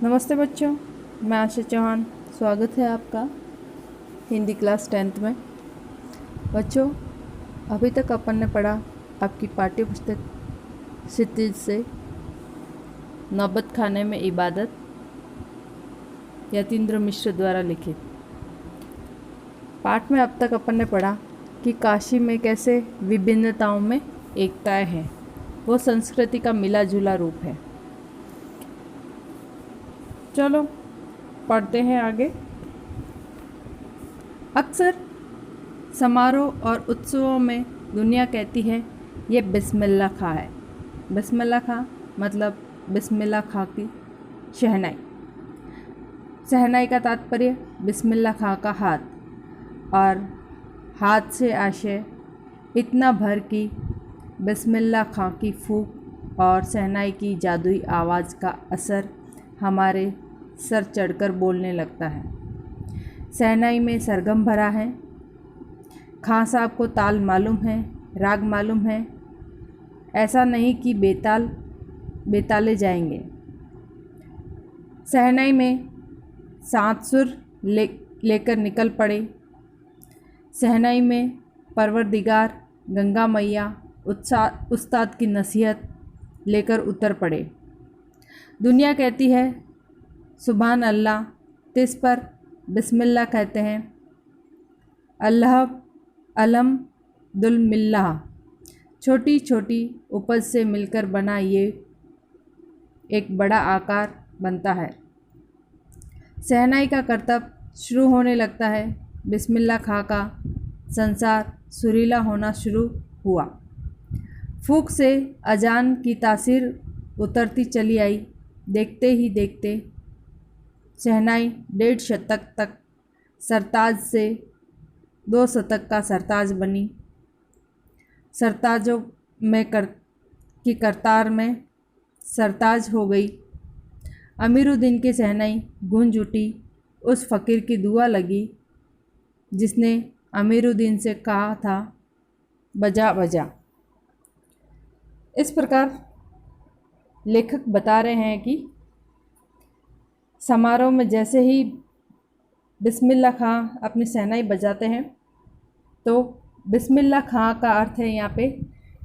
नमस्ते बच्चों, मैं आशा चौहान। स्वागत है आपका हिंदी क्लास 10th में। बच्चों, अभी तक अपन ने पढ़ा आपकी पाठ्य पुस्तक क्षितिज से नौबत खाने में इबादत, यतीन्द्र मिश्र द्वारा लिखित। पाठ में अब तक अपन ने पढ़ा कि काशी में कैसे विभिन्नताओं में एकताएं हैं, वो संस्कृति का मिला जुला रूप है। चलो पढ़ते हैं आगे। अक्सर समारोह और उत्सवों में दुनिया कहती है ये बिस्मिल्लाह खां है। बिस्मिल्लाह खां मतलब बिस्मिल्लाह खां की शहनाई। शहनाई का तात्पर्य बिस्मिल्लाह खां का हाथ, और हाथ से आशय इतना भर कि बिस्मिल्लाह खां की फूंक और शहनाई की जादुई आवाज़ का असर हमारे सर चढ़कर बोलने लगता है। शहनाई में सरगम भरा है। खां साहब को ताल मालूम है, राग मालूम है। ऐसा नहीं कि बेताले जाएंगे। शहनाई में 7 सुर लेकर निकल पड़े। शहनाई में परवरदिगार गंगा मैया उस्ताद की नसीहत लेकर उतर पड़े। दुनिया कहती है सुभान अल्लाह, तिस पर बिस्मिल्लाह कहते हैं। अल्लाह अलम दुल मिल्लाह, छोटी छोटी उपज से मिलकर बना ये एक बड़ा आकार बनता है। शहनाई का करतब शुरू होने लगता है। बिस्मिल्लाह खां का संसार सुरीला होना शुरू हुआ। फूंक से अजान की तासीर उतरती चली आई। देखते ही देखते शहनाई 1.5 शतक तक सरताज से 2 शतक का सरताज बनी। सरताजों में की करतार में सरताज हो गई। अमीरुद्दीन की शहनाई गूंज उठी। उस फ़कीर की दुआ लगी जिसने अमीरुद्दीन से कहा था बजा बजा। इस प्रकार लेखक बता रहे हैं कि समारोह में जैसे ही बिस्मिल्लाह खां अपनी शहनाई बजाते हैं, तो बिस्मिल्लाह खां का अर्थ है यहाँ पे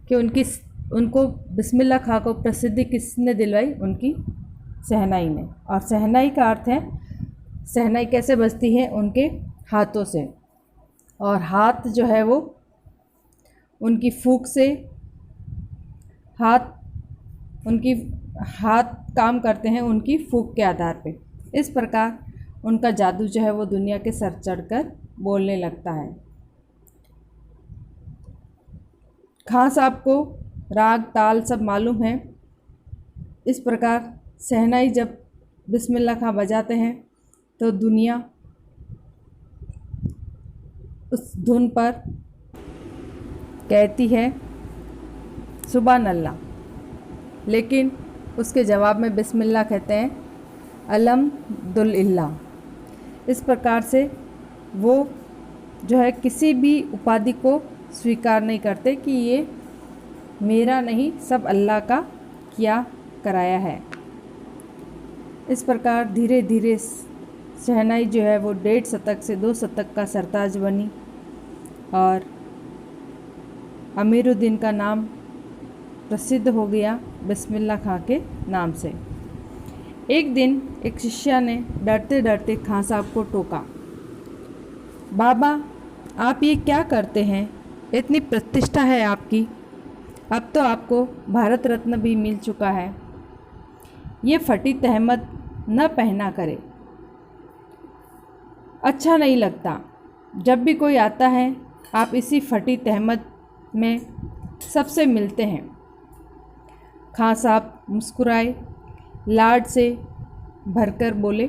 कि उनको बिस्मिल्लाह खां को प्रसिद्धि किसने दिलवाई? उनकी शहनाई ने। और शहनाई का अर्थ है, शहनाई कैसे बजती है? उनके हाथों से। और हाथ जो है वो उनकी फूंक से, उनकी हाथ काम करते हैं उनकी फूंक के आधार पे। इस प्रकार उनका जादू जो है वो दुनिया के सर चढ़कर बोलने लगता है। खां साहब को राग ताल सब मालूम है। इस प्रकार शहनाई जब बिस्मिल्लाह खां बजाते हैं तो दुनिया उस धुन पर कहती है सुभान अल्लाह, लेकिन उसके जवाब में बिस्मिल्लाह कहते हैं अल्हम्दुलिल्लाह। इस प्रकार से वो जो है किसी भी उपाधि को स्वीकार नहीं करते कि ये मेरा नहीं, सब अल्लाह का किया कराया है। इस प्रकार धीरे धीरे शहनाई जो है वो 1.5 शतक से 2 शतक का सरताज बनी और अमीरुद्दीन का नाम प्रसिद्ध हो गया बिस्मिल्लाह खां के नाम से। एक दिन एक शिष्य ने डरते डरते खां साहब को टोका, बाबा आप ये क्या करते हैं? इतनी प्रतिष्ठा है आपकी, अब तो आपको भारत रत्न भी मिल चुका है। ये फटी तहमत न पहना करे, अच्छा नहीं लगता। जब भी कोई आता है आप इसी फटी तहमत में सबसे मिलते हैं। खां साहब मुस्कुराए, लाड से भरकर बोले,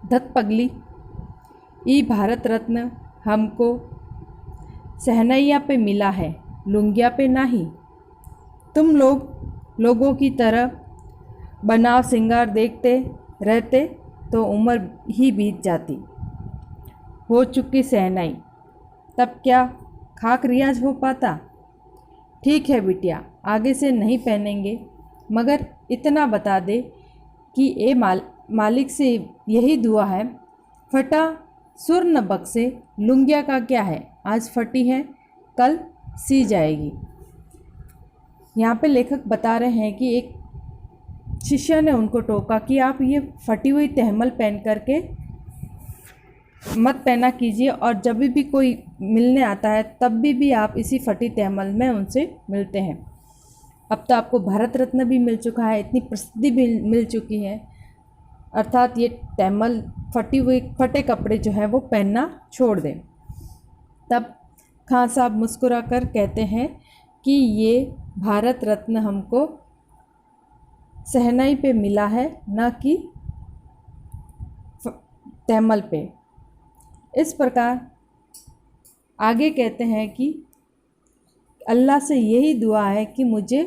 धत पगली, ई भारत रत्न हमको शहनैया पे मिला है, लुंगिया पे नहीं। तुम लोगों की तरह बनाव सिंगार देखते रहते तो उम्र ही बीत जाती। हो चुकी शहनाई, तब क्या खाक रियाज हो पाता? ठीक है बिटिया, आगे से नहीं पहनेंगे, मगर इतना बता दे कि ए मालिक से यही दुआ है, फटा सुर न बख्शे, लुंगिया का क्या है, आज फटी है कल सी जाएगी। यहाँ पे लेखक बता रहे हैं कि एक शिष्य ने उनको टोका कि आप ये फटी हुई तहमल पहन करके मत पहना कीजिए, और जब भी कोई मिलने आता है तब भी आप इसी फटी तहमल में उनसे मिलते हैं। अब तो आपको भारत रत्न भी मिल चुका है, इतनी प्रसिद्धि भी मिल चुकी है, अर्थात ये तहमल फटे कपड़े जो है वो पहनना छोड़ दें। तब खान साहब मुस्कुरा कर कहते हैं कि ये भारत रत्न हमको शहनाई पे मिला है, न कि तहमल पे। इस प्रकार आगे कहते हैं कि अल्लाह से यही दुआ है कि मुझे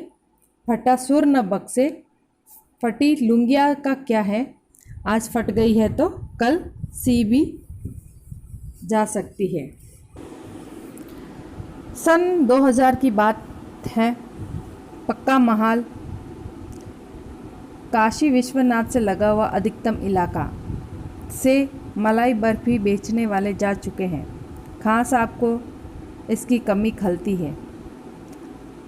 फटा सुर न बख्शे, फटी लुंगिया का क्या है, आज फट गई है तो कल सी भी जा सकती है। सन 2000 की बात है। पक्का महाल काशी विश्वनाथ से लगा हुआ अधिकतम इलाका से मलाई बर्फ़ी बेचने वाले जा चुके हैं। खां साहब को इसकी कमी खलती है।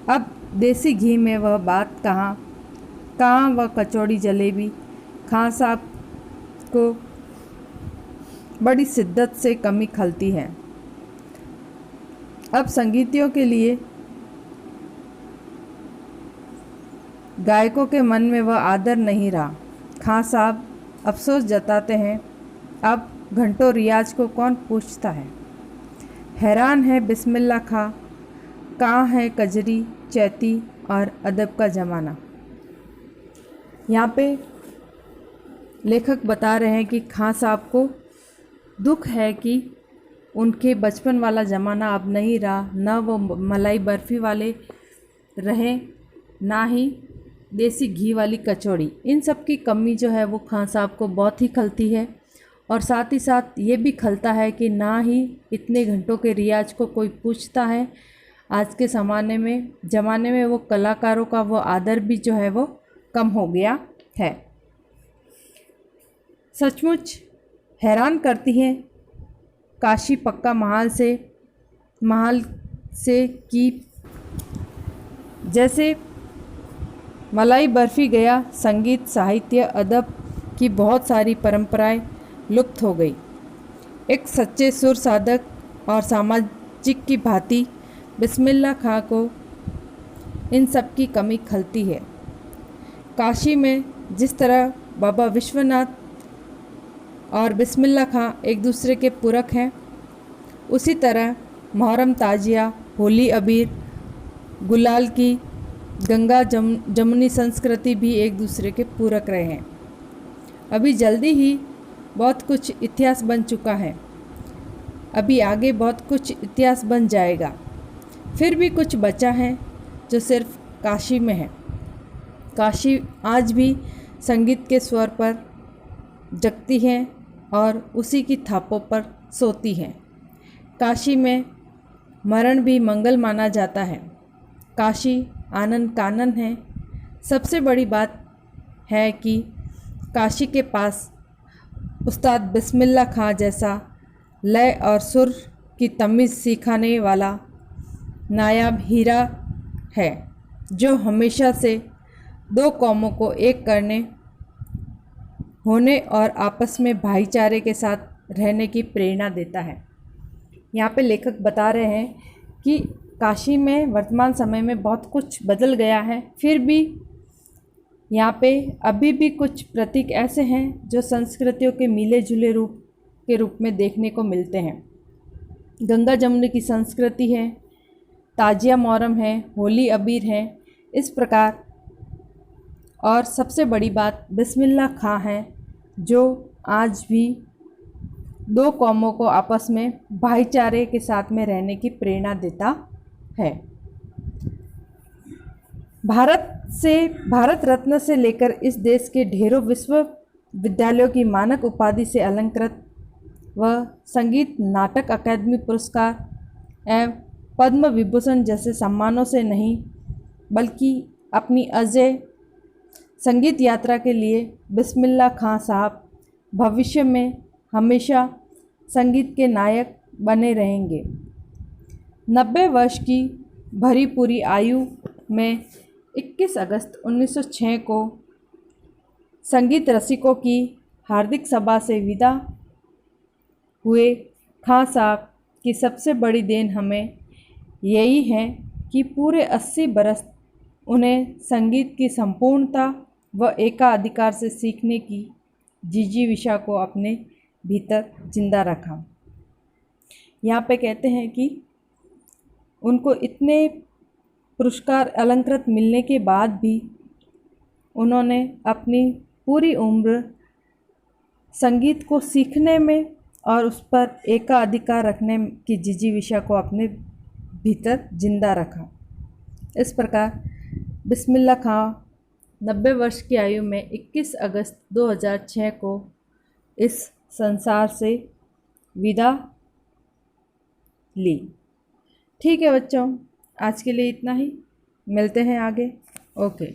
अब देसी घी में वह बात कहाँ वह कचौड़ी जलेबी। खां साहब को बड़ी शिद्दत से कमी खलती है। अब संगीतियों के लिए गायकों के मन में वह आदर नहीं रहा। खां साहब अफसोस जताते हैं, अब घंटों रियाज को कौन पूछता है। हैरान है बिस्मिल्लाह खां, कहाँ है कजरी चैती और अदब का ज़माना। यहाँ पे लेखक बता रहे हैं कि खां साहब को दुख है कि उनके बचपन वाला ज़माना अब नहीं रहा, न वो मलाई बर्फ़ी वाले रहे, ना ही देसी घी वाली कचौड़ी। इन सब की कमी जो है वो खां साहब को बहुत ही खलती है, और साथ ही साथ ये भी खलता है कि ना ही इतने घंटों के रियाज को कोई पूछता है। आज के ज़माने में वो कलाकारों का वो आदर भी जो है वो कम हो गया है। सचमुच हैरान करती हैं काशी पक्का महल से कि जैसे मलाई बर्फ़ी गया, संगीत साहित्य अदब की बहुत सारी परंपराएं लुप्त हो गई। एक सच्चे सुर साधक और सामाजिक की भांति बिस्मिल्लाह खां को इन सब की कमी खलती है। काशी में जिस तरह बाबा विश्वनाथ और बिस्मिल्लाह खां एक दूसरे के पूरक हैं, उसी तरह मुहर्रम ताजिया, होली अबीर, गुलाल की गंगा जमुनी संस्कृति भी एक दूसरे के पूरक रहे हैं। अभी जल्दी ही बहुत कुछ इतिहास बन चुका है, अभी आगे बहुत कुछ इतिहास बन जाएगा। फिर भी कुछ बचा है जो सिर्फ काशी में है। काशी आज भी संगीत के स्वर पर जगती है और उसी की थापों पर सोती है। काशी में मरण भी मंगल माना जाता है। काशी आनंद कानन है। सबसे बड़ी बात है कि काशी के पास उस्ताद बिस्मिल्लाह खां जैसा लय और सुर की तमीज़ सिखाने वाला नायाब हीरा है, जो हमेशा से दो कौमों को एक करने होने और आपस में भाईचारे के साथ रहने की प्रेरणा देता है। यहाँ पे लेखक बता रहे हैं कि काशी में वर्तमान समय में बहुत कुछ बदल गया है, फिर भी यहाँ पे अभी भी कुछ प्रतीक ऐसे हैं जो संस्कृतियों के मिले जुले रूप में देखने को मिलते हैं। गंगा जमुनी की संस्कृति है, ताजिया मुहर्रम है, होली अबीर है, इस प्रकार। और सबसे बड़ी बात बिस्मिल्लाह खां है, जो आज भी दो कौमों को आपस में भाईचारे के साथ में रहने की प्रेरणा देता है। भारत रत्न से लेकर इस देश के ढेरों विश्वविद्यालयों की मानक उपाधि से अलंकृत व संगीत नाटक अकादमी पुरस्कार एवं पद्म विभूषण जैसे सम्मानों से नहीं, बल्कि अपनी अजेय संगीत यात्रा के लिए बिस्मिल्लाह खां साहब भविष्य में हमेशा संगीत के नायक बने रहेंगे। 90 वर्ष की भरी पूरी आयु में 21 अगस्त 1906 को संगीत रसिकों की हार्दिक सभा से विदा हुए खां साहब की सबसे बड़ी देन हमें यही है कि पूरे 80 बरस उन्हें संगीत की संपूर्णता व एकाधिकार से सीखने की जिजीविषा को अपने भीतर जिंदा रखा। यहाँ पे कहते हैं कि उनको इतने पुरस्कार अलंकृत मिलने के बाद भी उन्होंने अपनी पूरी उम्र संगीत को सीखने में और उस पर एकाधिकार रखने की जिजीविषा को अपने भीतर जिंदा रखा। इस प्रकार बिस्मिल्लाह खां 90 वर्ष की आयु में 21 अगस्त 2006 को इस संसार से विदा ली। ठीक है बच्चों, आज के लिए इतना ही, मिलते हैं आगे। ओके।